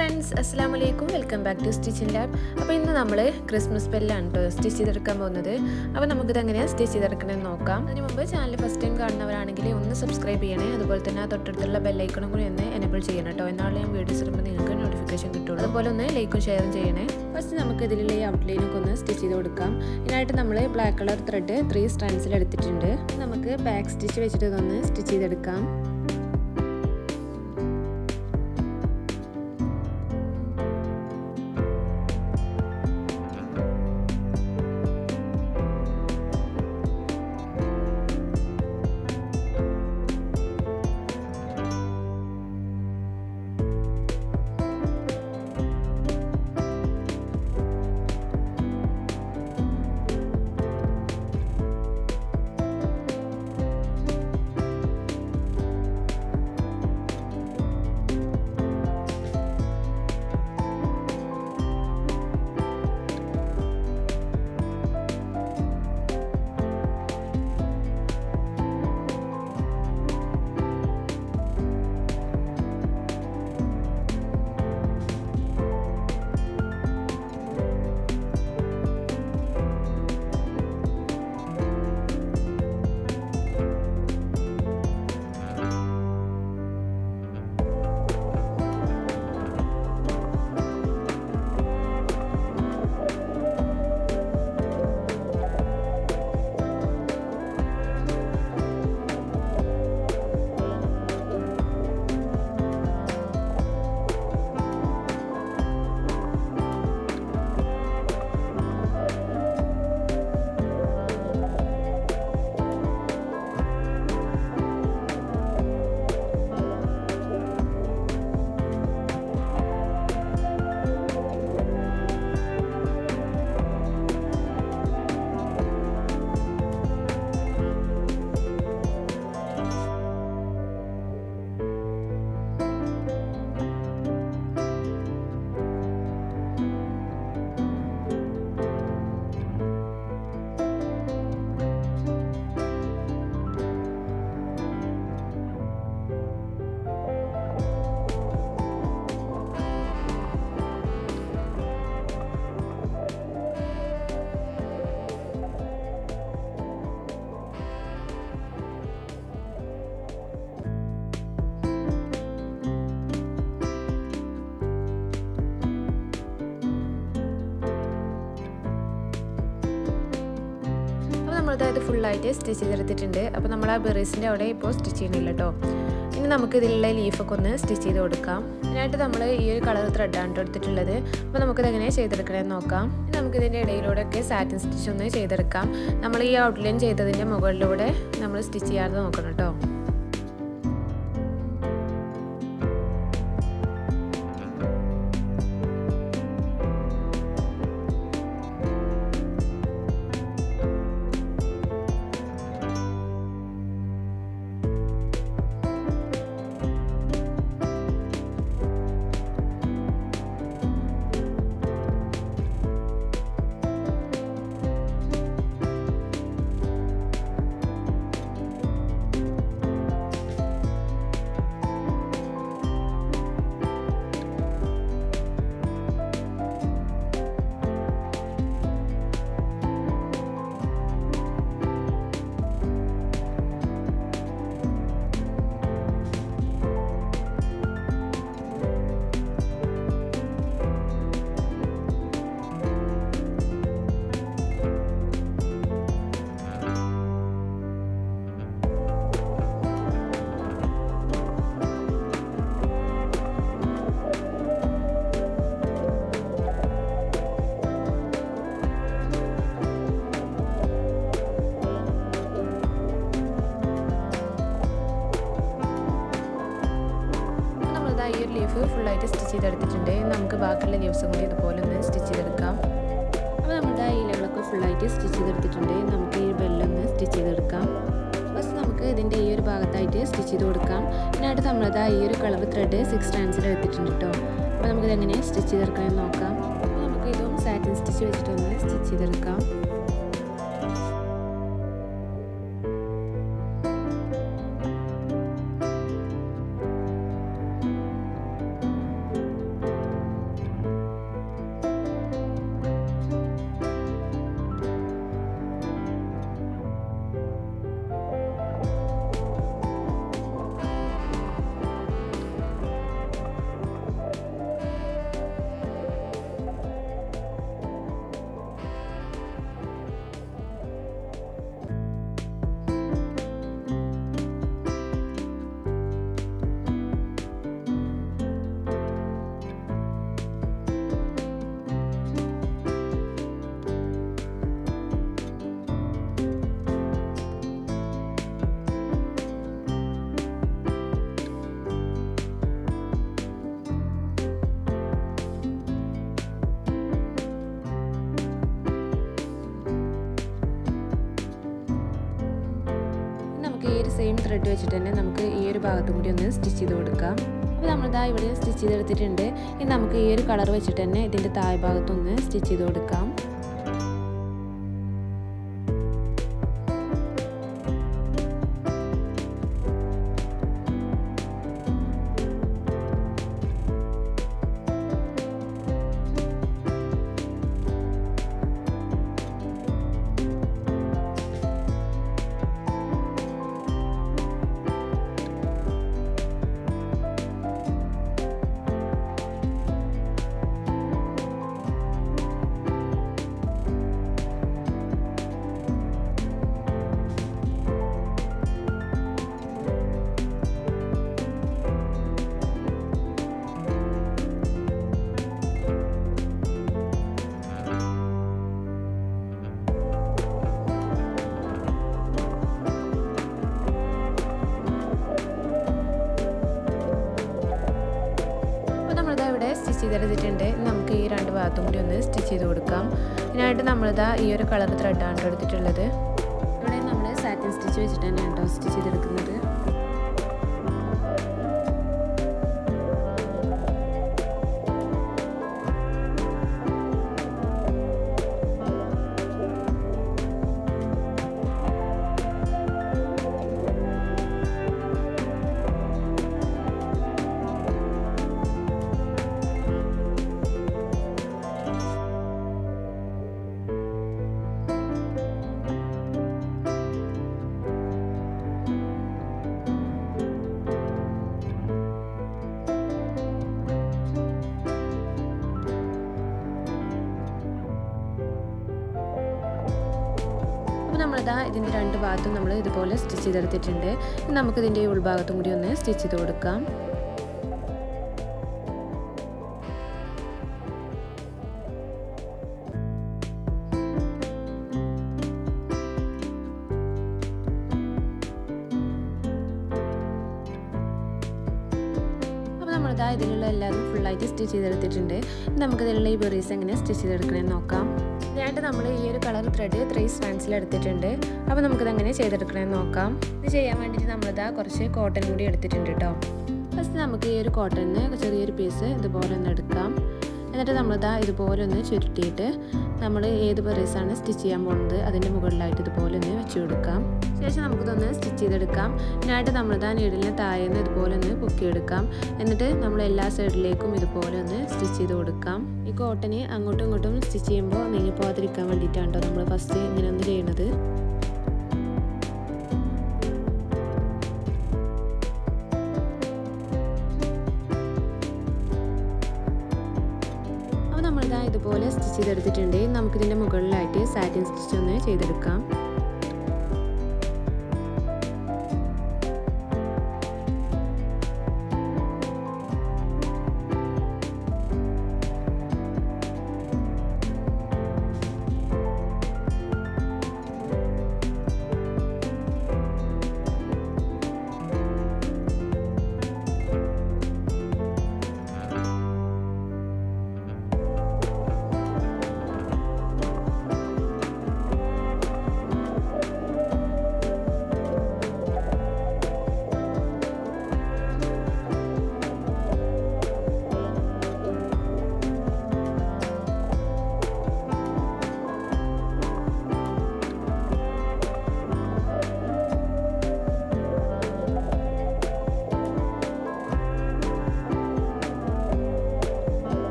Friends, അസ്സലാമു അലൈക്കും. Welcome back to stitching lab. അപ്പോൾ ഇന്ന് നമ്മൾ ക്രിസ്മസ് ബെല്ലാണ് കേട്ടോ സ്റ്റിച്ച് ചെയ്തെടുക്കാൻ പോകുന്നത്. അപ്പോൾ നമുക്കിത് എങ്ങനെയാണ് സ്റ്റിച്ച് ചെയ്തെടുക്കണമെന്ന് നോക്കാം. അതിന് മുമ്പ് ചാനൽ ഫസ്റ്റ് ടൈം കാണുന്നവരാണെങ്കിൽ ഒന്ന് സബ്സ്ക്രൈബ് ചെയ്യണേ. അതുപോലെ തന്നെ ആ തൊട്ടടുത്തുള്ള ബെല്ലൈക്കണും കൂടി ഒന്ന് എനേബിൾ ചെയ്യണം കേട്ടോ. എന്നാലും ഞാൻ വീഡിയോസ് ഇടുമ്പോൾ നിങ്ങൾക്ക് നോട്ടിഫിക്കേഷൻ കിട്ടുള്ളൂ. അതുപോലെ ഒന്ന് ലൈക്കും ഷെയറും ചെയ്യണേ. ഫസ്റ്റ് നമുക്ക് ഇതിലുള്ള ഈ ഔട്ട്ലൈനൊക്കെ ഒന്ന് സ്റ്റിച്ച് ചെയ്ത് കൊടുക്കാം. ഇതിനായിട്ട് നമ്മൾ ബ്ലാക്ക് കളർ ത്രെഡ് 3 സ്ട്രാൻഡ്സിൽ എടുത്തിട്ടുണ്ട്. നമുക്ക് ബാക്ക് സ്റ്റിച്ച് വെച്ചിട്ട് ഇതൊന്ന് സ്റ്റിച്ച് ചെയ്തെടുക്കാം. നമ്മളത് ഫുള്ളായിട്ട് സ്റ്റിച്ച് ചെയ്തെടുത്തിട്ടുണ്ട്. അപ്പോൾ നമ്മൾ ആ ബെറീസിൻ്റെ അവിടെ ഇപ്പോൾ സ്റ്റിച്ച് ചെയ്യണില്ല കേട്ടോ. ഇനി നമുക്ക് ഇതിലുള്ള ലീഫൊക്കെ ഒന്ന് സ്റ്റിച്ച് ചെയ്ത് കൊടുക്കാം. അതിനായിട്ട് നമ്മൾ ഈ ഒരു കളർ ത്രെഡാണ് എടുത്തിട്ടുള്ളത്. അപ്പോൾ നമുക്കിത് എങ്ങനെ ചെയ്തെടുക്കണമെന്ന് നോക്കാം. നമുക്കിതിൻ്റെ ഇടയിലൂടെയൊക്കെ സാറ്റിൻ സ്റ്റിച്ച് ഒന്ന് ചെയ്തെടുക്കാം. നമ്മൾ ഈ ഔട്ട്ലൈൻ ചെയ്തതിൻ്റെ മുകളിലൂടെ നമ്മൾ സ്റ്റിച്ച് ചെയ്യാതെ നോക്കണം കേട്ടോ. ഈ ഒരു ലീഫ് ഫുള്ളായിട്ട് സ്റ്റിച്ച് ചെയ്തെടുത്തിട്ടുണ്ട്. നമുക്ക് ബാക്കിയുള്ള ലീവ്സും കൂടി ഇതുപോലെ ഒന്ന് സ്റ്റിച്ച് ചെയ്തെടുക്കാം. അപ്പോൾ നമ്മുടെ ഇലകളൊക്കെ ഫുള്ളായിട്ട് സ്റ്റിച്ച് ചെയ്തെടുത്തിട്ടുണ്ട്. നമുക്ക് ഈ ബെല്ലൊന്ന് സ്റ്റിച്ച് ചെയ്തെടുക്കാം. ഫസ്റ്റ് നമുക്ക് ഇതിൻ്റെ ഈ ഒരു ഭാഗത്തായിട്ട് സ്റ്റിച്ച് ചെയ്ത് കൊടുക്കാം. ഇതിനായിട്ട് നമ്മളത് ഈ ഒരു കളർ ത്രെഡ് 6 സ്ട്രാൻഡ്സിൽ എടുത്തിട്ടുണ്ട് കേട്ടോ. അപ്പോൾ നമുക്കിതെങ്ങനെ സ്റ്റിച്ച് ചെയ്തെടുക്കണമെന്ന് നോക്കാം. അപ്പോൾ നമുക്ക് ഇതും സാറ്റിൻ സ്റ്റിച്ച് വെച്ചിട്ടൊന്ന് സ്റ്റിച്ച് ചെയ്തെടുക്കാം. ഒരു സെയിം ത്രെഡ് വെച്ചിട്ട് തന്നെ നമുക്ക് ഈ ഒരു ഭാഗത്തും കൂടി ഒന്ന് സ്റ്റിച്ച് ചെയ്ത് കൊടുക്കാം. അപ്പോൾ നമ്മളിതാ ഇവിടെ സ്റ്റിച്ച് ചെയ്തെടുത്തിട്ടുണ്ട്. ഇനി നമുക്ക് ഈ ഒരു കളർ വെച്ചിട്ട് തന്നെ ഇതിൻ്റെ താഴെ ഭാഗത്തൊന്ന് സ്റ്റിച്ച് ചെയ്ത് കൊടുക്കാം. സ്റ്റിച്ച് ചെയ്തെടുത്തിട്ടുണ്ട്. നമുക്ക് ഈ രണ്ട് ഭാഗത്തും കൂടി ഒന്ന് സ്റ്റിച്ച് ചെയ്ത് കൊടുക്കാം. ഇതിനായിട്ട് നമ്മളിതാ ഈ ഒരു കളർ ത്രെഡാണ് എടുത്തിട്ടുള്ളത്. ഇവിടെ നമ്മൾ സാറ്റിൻ സ്റ്റിച്ച് വെച്ചിട്ട് തന്നെയാണ് കേട്ടോ സ്റ്റിച്ച് ചെയ്തെടുക്കുന്നത്. നമ്മളിതാ ഇതിൻ്റെ രണ്ട് ഭാഗത്തും നമ്മൾ ഇതുപോലെ സ്റ്റിച്ച് ചെയ്തെടുത്തിട്ടുണ്ട്. നമുക്കിതിൻ്റെ ഉൾഭാഗത്തും കൂടി ഒന്ന് സ്റ്റിച്ച് ചെയ്ത് കൊടുക്കാം. നമ്മളിതാ ഇതിലുള്ള എല്ലാവരും ഫുള്ളായിട്ട് സ്റ്റിച്ച് ചെയ്തെടുത്തിട്ടുണ്ട്. നമുക്കിതിലുള്ള ഈ ബെറീസ് എങ്ങനെ സ്റ്റിച്ച് ചെയ്തെടുക്കണമെന്ന് നോക്കാം. ഇതിനായിട്ട് നമ്മൾ ഈ ഒരു കളർ ത്രെഡ് 3 സ്ട്രാൻഡ്സിൽ എടുത്തിട്ടുണ്ട്. അപ്പോൾ നമുക്കിതെങ്ങനെ ചെയ്തെടുക്കണമെന്ന് നോക്കാം. ഇത് ചെയ്യാൻ വേണ്ടിയിട്ട് നമ്മളിതാ കുറച്ച് കോട്ടൺ കൂടി എടുത്തിട്ടുണ്ട് കേട്ടോ. ഫസ്റ്റ് നമുക്ക് ഈ ഒരു കോട്ടണിന് ചെറിയൊരു പീസ് ഇതുപോലെ ഒന്ന് എടുക്കാം. എന്നിട്ട് നമ്മളിതാ ഇതുപോലെ ഒന്ന് ചുരുട്ടിയിട്ട് നമ്മൾ ഏത് ബെറീസാണ് സ്റ്റിച്ച് ചെയ്യാൻ പോകുന്നത് അതിൻ്റെ മുകളിലായിട്ട് ഇതുപോലെ ഒന്ന് വെച്ച് കൊടുക്കാം. ശേഷം നമുക്കിതൊന്ന് സ്റ്റിച്ച് ചെയ്തെടുക്കാം. ഇതിനായിട്ട് നമ്മളിതാ നീഡിലിന് താഴേന്ന് ഇതുപോലെ ഒന്ന് പൊക്കിയെടുക്കാം. എന്നിട്ട് നമ്മൾ എല്ലാ സൈഡിലേക്കും ഇതുപോലെ ഒന്ന് സ്റ്റിച്ച് ചെയ്ത് കൊടുക്കാം. ഈ കോട്ടന് അങ്ങോട്ടും ഇങ്ങോട്ടും സ്റ്റിച്ച് ചെയ്യുമ്പോൾ നീങ്ങി പോകാതിരിക്കാൻ വേണ്ടിയിട്ടാണ് കേട്ടോ നമ്മൾ ഫസ്റ്റ് ഇങ്ങനെ ഒന്ന് ചെയ്യുന്നത്. നമ്മളിതാ ഇതുപോലെ സ്റ്റിച്ച് ചെയ്തെടുത്തിട്ടുണ്ട്. നമുക്കിതിൻ്റെ മുകളിലായിട്ട് സാറ്റിൻ സ്റ്റിച്ച് ഒന്ന് ചെയ്തെടുക്കാം.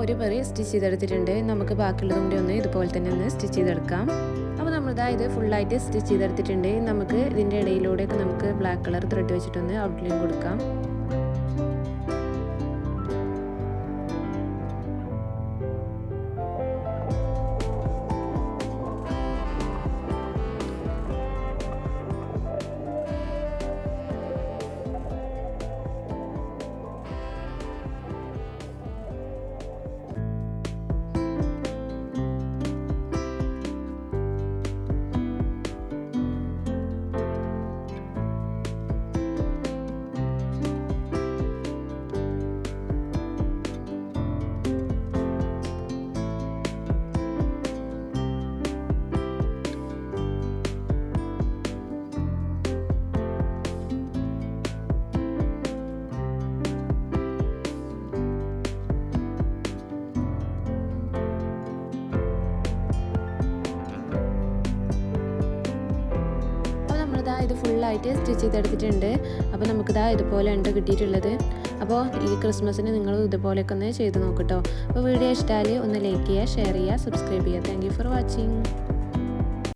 ഒരു ബെറി സ്റ്റിച്ച് ചെയ്തെടുത്തിട്ടുണ്ട്. നമുക്ക് ബാക്കിയുള്ളതും കൂടി ഒന്ന് ഇതുപോലെ തന്നെ ഒന്ന് സ്റ്റിച്ച് ചെയ്തെടുക്കാം. അപ്പോൾ നമ്മളിതാ ഇത് ഫുള്ളായിട്ട് സ്റ്റിച്ച് ചെയ്തെടുത്തിട്ടുണ്ട്. നമുക്ക് ഇതിൻ്റെ ഇടയിലൂടെയൊക്കെ നമുക്ക് ബ്ലാക്ക് കളർ ത്രെഡ് വെച്ചിട്ടൊന്ന് ഔട്ട്ലൈൻ കൊടുക്കാം. നമ്മളിതാ ഇത് ഫുള്ളായിട്ട് സ്റ്റിച്ച് ചെയ്തെടുത്തിട്ടുണ്ട്. അപ്പോൾ നമുക്കിതാ ഇതുപോലെ ഉണ്ട് കിട്ടിയിട്ടുള്ളത്. അപ്പോൾ ഈ ക്രിസ്മസിന് നിങ്ങൾ ഇതുപോലെയൊക്കെ ഒന്ന് ചെയ്ത് നോക്കട്ടോ. അപ്പോൾ വീഡിയോ ഇഷ്ടമായാൽ ഒന്ന് ലൈക്ക് ചെയ്യുക, ഷെയർ ചെയ്യുക, സബ്സ്ക്രൈബ് ചെയ്യുക. Thank you for watching.